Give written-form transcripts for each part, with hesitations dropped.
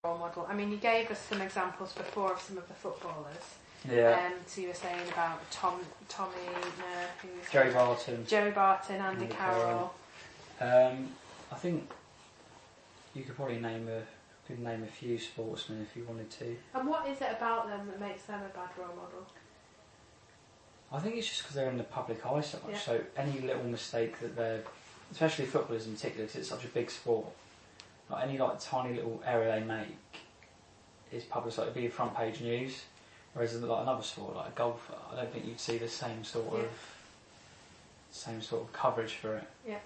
role model? I mean, you gave us some examples before of some of the footballers. Yeah. So you were saying about Tommy, Joey Barton, Andy Carroll. I think you could probably name a few sportsmen if you wanted to. And what is it about them that makes them a bad role model? I think it's just because they're in the public eye so much. So any little mistake that they're, especially footballers in particular, because it's such a big sport, like any tiny little error they make is published. Like it'd be front page news. Whereas like another sport, like a golfer, I don't think you'd see the same sort of coverage for it. Yeah.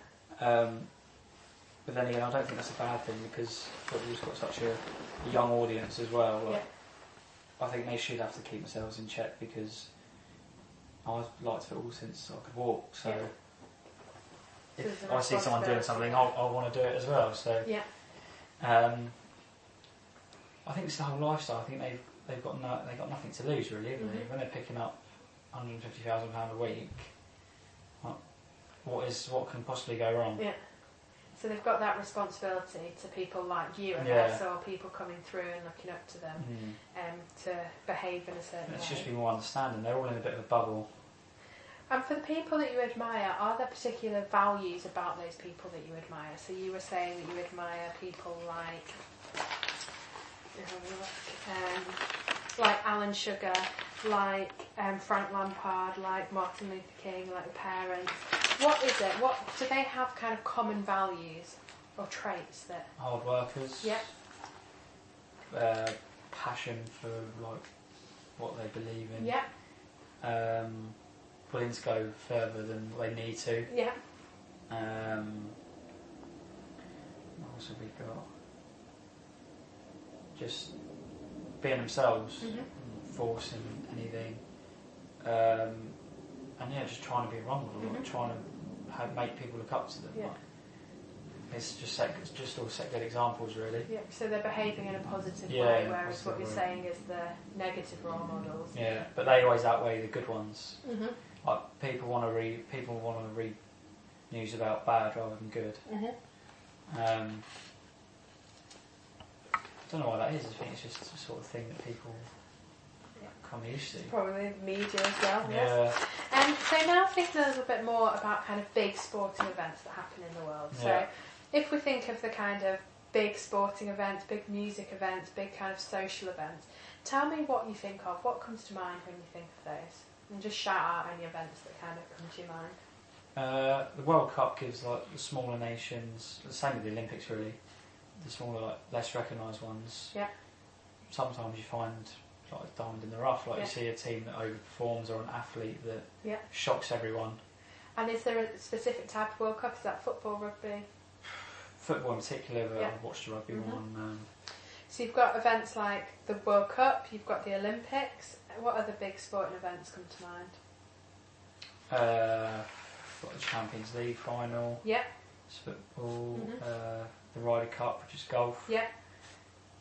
But then again, I don't think that's a bad thing because football's got such a young audience as well. Like, I think they should have to keep themselves in check because I've liked football since I could walk. So if I see someone doing something, I'll want to do it as well. So I think it's the whole lifestyle. I think they've got nothing to lose really, haven't they? When they're picking up £150,000 a week, what can possibly go wrong? Yeah. So they've got that responsibility to people like you, I guess, or people coming through and looking up to them, to behave in a certain way. It's just be more understanding. They're all in a bit of a bubble. And for the people that you admire, are there particular values about those people that you admire? So you were saying that you admire people like Alan Sugar, like Frank Lampard, like Martin Luther King, like the parents. What is it? What do they have? Kind of common values or traits that hard workers. Yeah. Passion for like what they believe in. Yeah. Willing to go further than they need to. Yeah. What else have we got? Just being themselves, forcing anything, and just trying to be a role model, like trying to make people look up to them. Yeah. Like, it's just all set good examples, really. Yeah. So they're behaving in a positive way, whereas what you're saying is the negative role models. Yeah, but they always outweigh the good ones. Like people want to read news about bad rather than good. I don't know why that is. I think it's just the sort of thing that people come used to. Probably media as well. Yeah. Yes. So now thinking a little bit more about kind of big sporting events that happen in the world. So if we think of the kind of big sporting events, big music events, big kind of social events, tell me what you think of. What comes to mind when you think of those? And just shout out any events that kind of come to your mind. The World Cup gives like the smaller nations, the same with the Olympics really, the smaller, less recognised ones. Yeah. Sometimes you find like a diamond in the rough, like you see a team that overperforms or an athlete that shocks everyone. And is there a specific type of World Cup? Is that football, rugby? Football in particular, but I've watched the rugby one. So you've got events like the World Cup, you've got the Olympics. What other big sporting events come to mind? Got the Champions League final. Yeah. It's football. The Ryder Cup, which is golf. Yeah.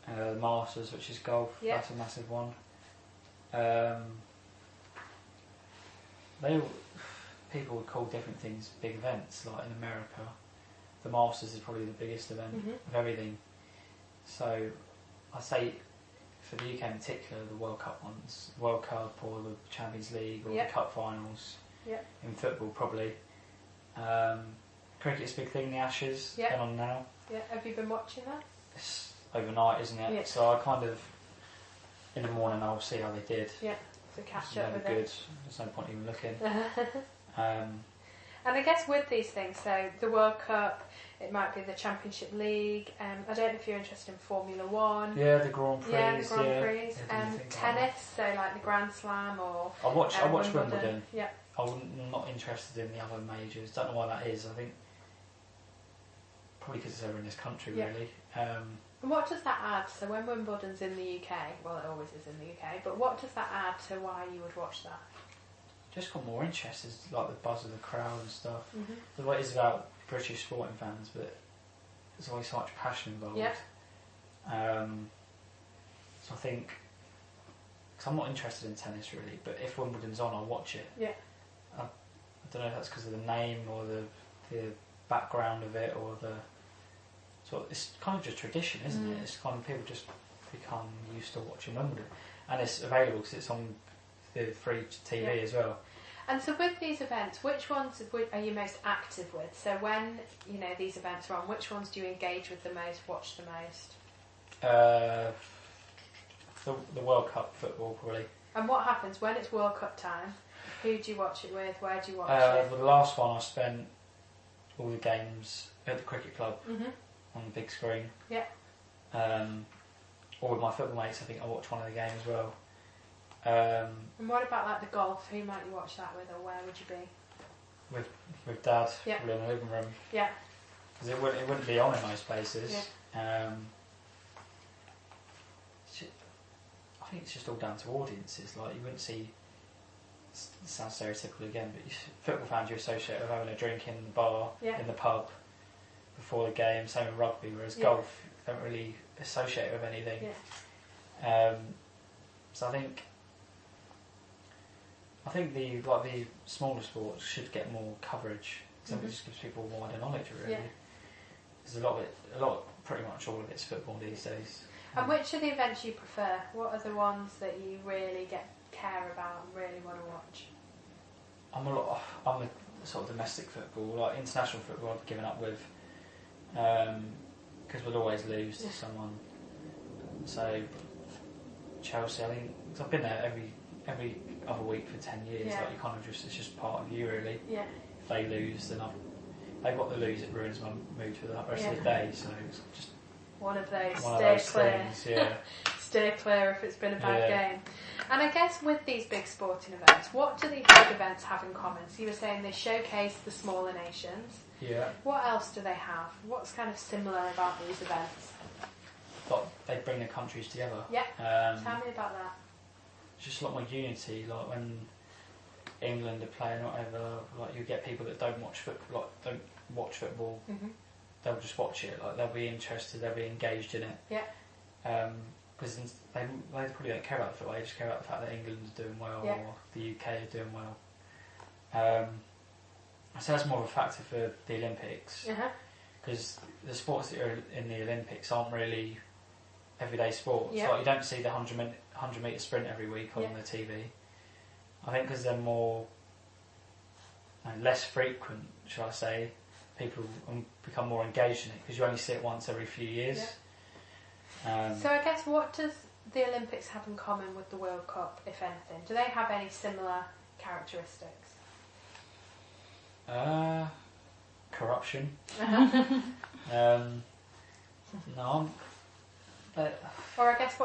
The Masters, which is golf. Yeah. That's a massive one. People would call different things big events. Like in America, the Masters is probably the biggest event of everything. So I say for the UK in particular, the World Cup ones, World Cup or the Champions League or the Cup finals. Yeah. In football, probably. Cricket's a big thing. The Ashes going on now. Yeah. Have you been watching that? It's overnight, isn't it? Yeah. So I kind of in the morning I'll see how they did. Yeah. To catch up with good. it. There's no point even looking. And I guess with these things, so the World Cup, it might be the Championship League. I don't know if you're interested in Formula 1. Yeah, the Grand Prix. Yeah, the Grand Prix. Tennis, so like the Grand Slam or. I watch Wimbledon. Yeah. I'm not interested in the other majors. Don't know why that is. I think probably because it's over in this country, really. And what does that add? So when Wimbledon's in the UK, well, it always is in the UK, but what does that add to why you would watch that? Just got more interest, is like the buzz of the crowd and stuff. The way it is about British sporting fans, but there's always so much passion involved. Yeah. So I think, because I'm not interested in tennis really, but if Wimbledon's on, I'll watch it. Yeah. I don't know if that's because of the name or the background of it or the. So it's kind of just tradition, isn't it? It's kind of people just become used to watching Wimbledon, and it's available because it's on the free TV as well. And so with these events, which ones are you most active with? So when these events are on, which ones do you engage with the most, watch the most? The World Cup football probably. And what happens when it's World Cup time? Who do you watch it with? Where do you watch it? The last one I spent all the games at the cricket club on the big screen. Yeah. Or with my football mates. I think I watched one of the games as well. And what about like the golf? Who might you watch that with, or where would you be? With Dad, probably in the living room. Yeah. Because it wouldn't be on in most places. Yeah. I think it's just all down to audiences. Like you wouldn't see. It sounds stereotypical again, but football fans you associate with having a drink in the bar, in the pub, before the game. Same with rugby, whereas golf you don't really associate with anything. Yeah. So I think the smaller sports should get more coverage. Because it just gives people wider knowledge, really. Because pretty much all of it's football these days. And which are the events you prefer? What are the ones that you really care about and really want to watch? I'm a sort of domestic football, like international football. I've given up with because we'd always lose to someone. So Chelsea, I think, cause I've been there every other week for 10 years. Like you kind of it's just part of you, really. Yeah. If they lose, then they've got to lose. It ruins my mood for the rest of the day. So it's just one of those clear. Things, steer clear if it's been a bad game. And I guess with these big sporting events, what do these big events have in common? So you were saying they showcase the smaller nations. Yeah. What else do they have? What's kind of similar about these events? But they bring the countries together. Yeah. Tell me about that. Just a lot more unity. Like when England are playing, or whatever, like you get people that don't watch football. They'll just watch it. Like they'll be interested. They'll be engaged in it. Yeah. Because they probably don't care about the football. They just care about the fact that England's doing well or the UK are doing well. So that's more of a factor for the Olympics. Because the sports that are in the Olympics aren't really everyday sports. Like you don't see the 100 metre sprint every week on the TV. I think because they're more less frequent, shall I say, people become more engaged in it because you only see it once every few years. So I guess what does the Olympics have in common with the World Cup, if anything? Do they have any similar characteristics? Corruption. No. Or I guess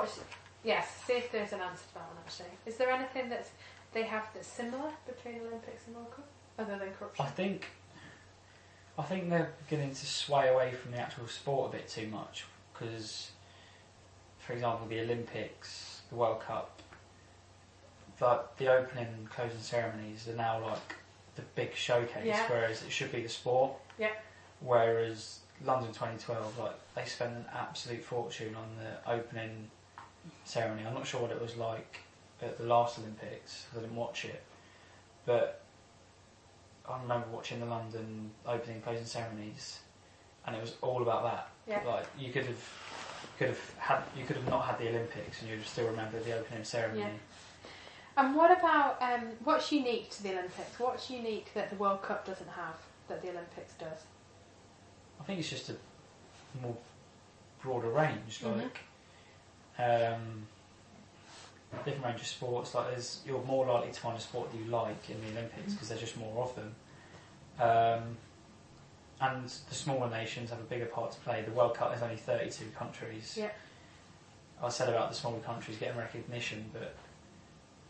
see if there's an answer to that one actually. Is there anything they have that's similar between Olympics and World Cup, other than corruption? I think they're beginning to sway away from the actual sport a bit too much because, for example, the Olympics, the World Cup, the opening and closing ceremonies are now like the big showcase, whereas it should be the sport. Yeah. Whereas London 2012, like they spent an absolute fortune on the opening ceremony. I'm not sure what it was like at the last Olympics. I didn't watch it, but I remember watching the London opening and closing ceremonies, and it was all about that. Yeah. Like you could have not had the Olympics, and you'd still remember the opening ceremony. Yeah. And what about what's unique to the Olympics? What's unique that the World Cup doesn't have that the Olympics does? I think it's just a more broader range, like different range of sports. Like you're more likely to find a sport that you like in the Olympics because there's just more of them. And the smaller nations have a bigger part to play. The World Cup is only 32 countries. Yeah. I said about the smaller countries getting recognition, but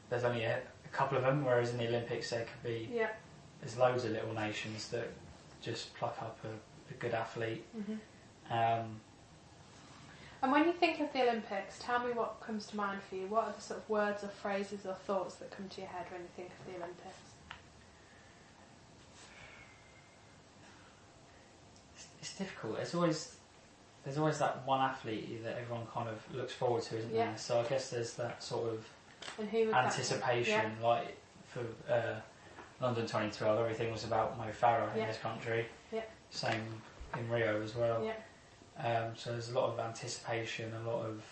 there's only a couple of them, whereas in the Olympics there could be there's loads of little nations that just pluck up a good athlete. And when you think of the Olympics, tell me what comes to mind for you. What are the sort of words or phrases or thoughts that come to your head when you think of the Olympics? It's difficult. There's always that one athlete that everyone kind of looks forward to, isn't there? So I guess there's that sort of anticipation, like for London 2012, everything was about Mo Farah in this country. Yeah. Same in Rio as well. Yeah. So there's a lot of anticipation, a lot of